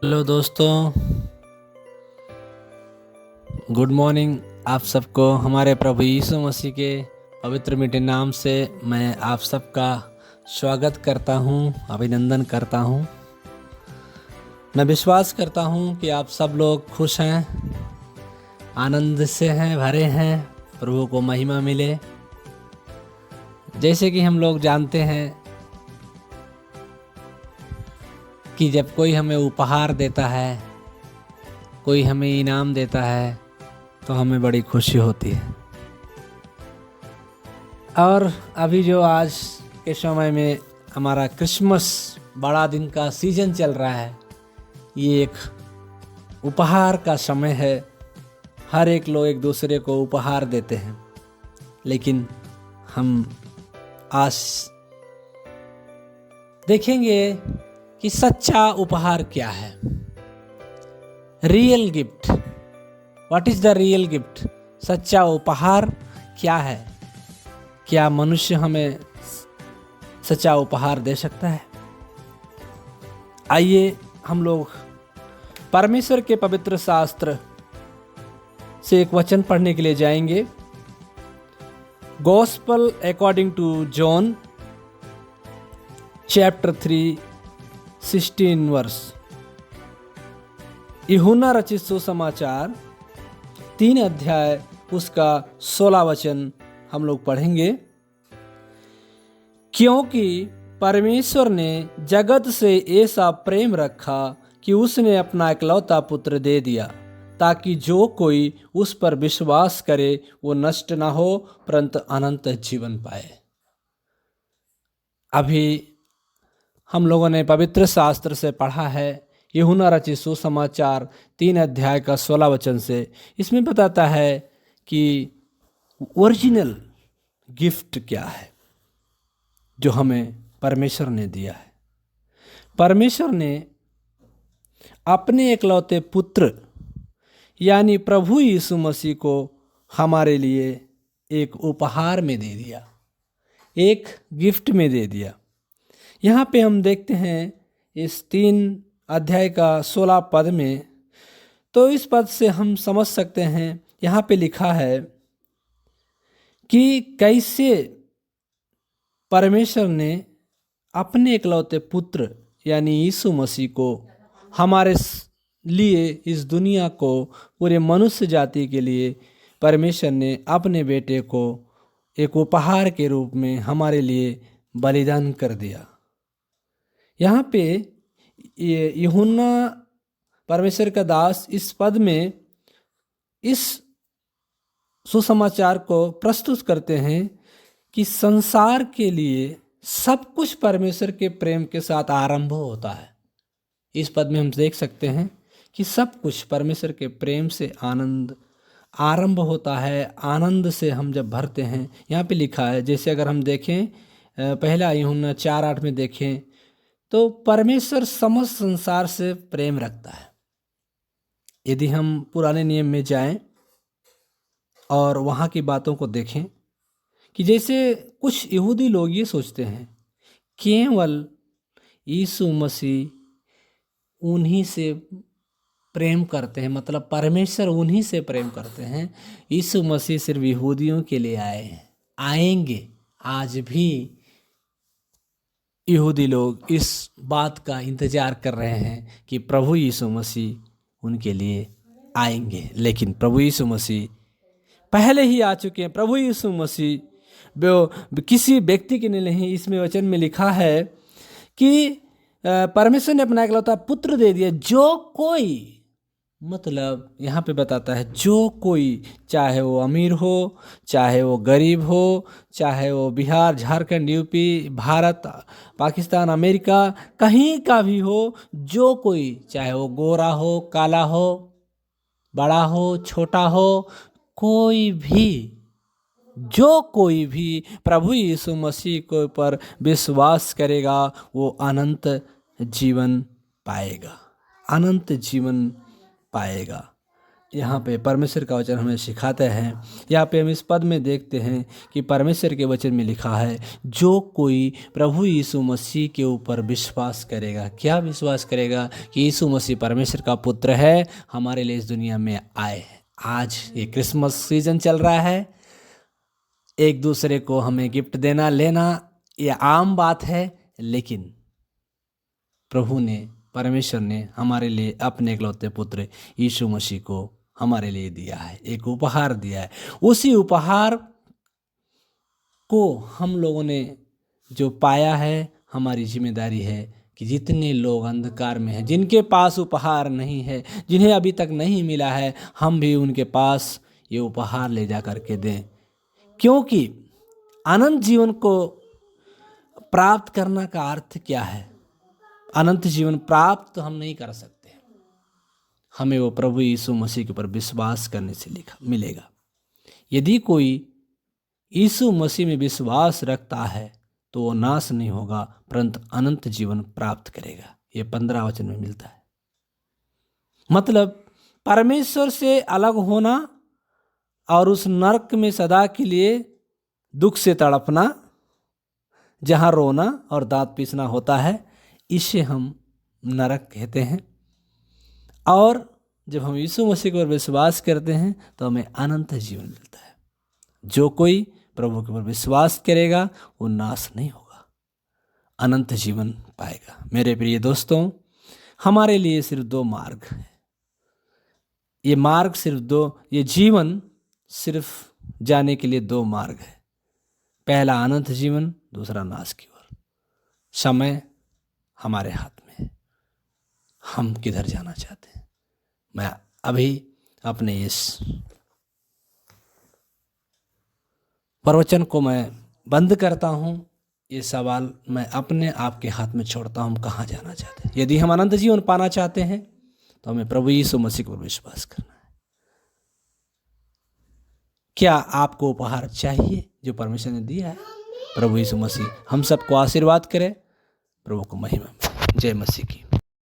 Hello दोस्तों, good morning. आप सबको हमारे प्रभु यीशु मसीह के पवित्र मीठे नाम से मैं आप सबका स्वागत करता हूं, अभिनंदन करता हूं। मैं विश्वास करता हूं कि आप सब लोग खुश हैं, आनंद से हैं, भरे हैं। प्रभु को महिमा मिले। जैसे कि हम लोग जानते हैं कि जब कोई हमें उपहार देता है, कोई हमें इनाम देता है, तो हमें बड़ी खुशी होती है। और अभी जो आज के समय में हमारा क्रिसमस बड़ा दिन का सीजन चल रहा है, ये एक उपहार का समय है। हर एक लोग एक दूसरे को उपहार देते हैं, लेकिन हम आज देखेंगे कि सच्चा उपहार क्या है। Real gift, what is the real gift? सच्चा उपहार क्या है? क्या मनुष्य हमें सच्चा उपहार दे सकता है? आइए हम लोग परमेश्वर के पवित्र शास्त्र से एक वचन पढ़ने के लिए जाएंगे। Gospel according to John chapter 3 16 verse. यूहन्ना रचित सुसमाचार 3 अध्याय उसका 16 वचन हम लोग पढ़ेंगे। क्योंकि परमेश्वर ने जगत से ऐसा प्रेम रखा कि उसने अपना इकलौता पुत्र दे दिया, ताकि जो कोई उस पर विश्वास करे वो नष्ट ना हो, परंतु अनंत जीवन पाए। अभी हम लोगों ने पवित्र शास्त्र से पढ़ा है, यूहन्ना रचित सुसमाचार 3 अध्याय का 16 वचन से। इसमें बताता है कि ओरिजिनल गिफ्ट क्या है जो हमें परमेश्वर ने दिया है। परमेश्वर ने अपने इकलौते पुत्र यानी प्रभु यीशु मसीह को हमारे लिए एक उपहार में दे दिया, एक गिफ्ट में दे दिया। यहाँ पे हम देखते हैं इस 3 अध्याय का 16 पद में, तो इस पद से हम समझ सकते हैं, यहाँ पे लिखा है कि कैसे परमेश्वर ने अपने इकलौते पुत्र यानी यीशु मसीह को हमारे लिए, इस दुनिया को, पूरे मनुष्य जाति के लिए परमेश्वर ने अपने बेटे को एक उपहार के रूप में हमारे लिए बलिदान कर दिया। यहाँ पे यूहन्ना परमेश्वर का दास इस पद में इस सुसमाचार को प्रस्तुत करते हैं कि संसार के लिए सब कुछ परमेश्वर के प्रेम के साथ आरंभ होता है। इस पद में हम देख सकते हैं कि सब कुछ परमेश्वर के प्रेम से आरंभ होता है। आनंद से हम जब भरते हैं, यहाँ पे लिखा है, जैसे अगर हम देखें पहला यूहन्ना 4:8 में देखें तो परमेश्वर समस्त संसार से प्रेम रखता है। यदि हम पुराने नियम में जाएं और वहाँ की बातों को देखें कि जैसे कुछ यहूदी लोग ये सोचते हैं केवल यीशु मसीह उन्हीं से प्रेम करते हैं, मतलब परमेश्वर उन्हीं से प्रेम करते हैं। यीशु मसीह सिर्फ यहूदियों के लिए आए हैं, आएंगे। आज भी यहूदी लोग इस बात का इंतजार कर रहे हैं कि प्रभु यीशु मसीह उनके लिए आएंगे, लेकिन प्रभु यीशु मसीह पहले ही आ चुके हैं। प्रभु यीशु मसीह वो किसी व्यक्ति के लिए नहीं। इसमें वचन में लिखा है कि परमेश्वर ने अपना इकलौता पुत्र दे दिया, जो कोई, मतलब यहाँ पे बताता है जो कोई, चाहे वो अमीर हो, चाहे वो गरीब हो, चाहे वो बिहार, झारखंड, यूपी, भारत, पाकिस्तान, अमेरिका, कहीं का भी हो, जो कोई, चाहे वो गोरा हो, काला हो, बड़ा हो, छोटा हो, कोई भी, जो कोई भी प्रभु यीशु मसीह के पर विश्वास करेगा वो अनंत जीवन पाएगा, अनंत जीवन पाएगा। यहाँ पे परमेश्वर का वचन हमें सिखाते हैं। यहाँ पे हम इस पद में देखते हैं कि परमेश्वर के वचन में लिखा है, जो कोई प्रभु यीशु मसीह के ऊपर विश्वास करेगा। क्या विश्वास करेगा? कि यीशु मसीह परमेश्वर का पुत्र है, हमारे लिए इस दुनिया में आए हैं। आज ये क्रिसमस सीजन चल रहा है, एक दूसरे को हमें गिफ्ट देना लेना ये आम बात है, लेकिन प्रभु ने, परमेश्वर ने हमारे लिए अपने इकलौते पुत्र यीशु मसीह को हमारे लिए दिया है, एक उपहार दिया है। उसी उपहार को हम लोगों ने जो पाया है, हमारी जिम्मेदारी है कि जितने लोग अंधकार में हैं, जिनके पास उपहार नहीं है, जिन्हें अभी तक नहीं मिला है, हम भी उनके पास ये उपहार ले जा करके दें। क्योंकि अनंत जीवन को प्राप्त करना का अर्थ क्या है? अनंत जीवन प्राप्त तो हम नहीं कर सकते, हमें वो प्रभु यीशु मसीह के ऊपर विश्वास करने से मिलेगा। यदि कोई यीशु मसीह में विश्वास रखता है तो वो नाश नहीं होगा, परंतु अनंत जीवन प्राप्त करेगा। ये 15 वचन में मिलता है। मतलब परमेश्वर से अलग होना और उस नरक में सदा के लिए दुख से तड़पना, जहाँ रोना और दांत पीसना होता है, इसे हम नरक कहते हैं। और जब हम यीशु मसीह पर विश्वास करते हैं तो हमें अनंत जीवन मिलता है। जो कोई प्रभु के ऊपर विश्वास करेगा वो नाश नहीं होगा, अनंत जीवन पाएगा। मेरे प्रिय दोस्तों, हमारे लिए सिर्फ 2 मार्ग है। ये मार्ग सिर्फ 2, ये जीवन सिर्फ जाने के लिए 2 मार्ग है। पहला अनंत जीवन, दूसरा नाश की ओर। समय हमारे हाथ में है, हम किधर जाना चाहते हैं। मैं अभी अपने इस प्रवचन को मैं बंद करता हूँ। ये सवाल मैं अपने आप के हाथ में छोड़ता हूँ, हम कहाँ जाना चाहते हैं। यदि हम अनंत जीवन पाना चाहते हैं तो हमें प्रभु यीशु मसीह पर विश्वास करना है। क्या आपको उपहार चाहिए जो परमेश्वर ने दिया है? प्रभु यीशु मसीह हम सबको आशीर्वाद करे। प्रभु को महिमा। जय मसीह की।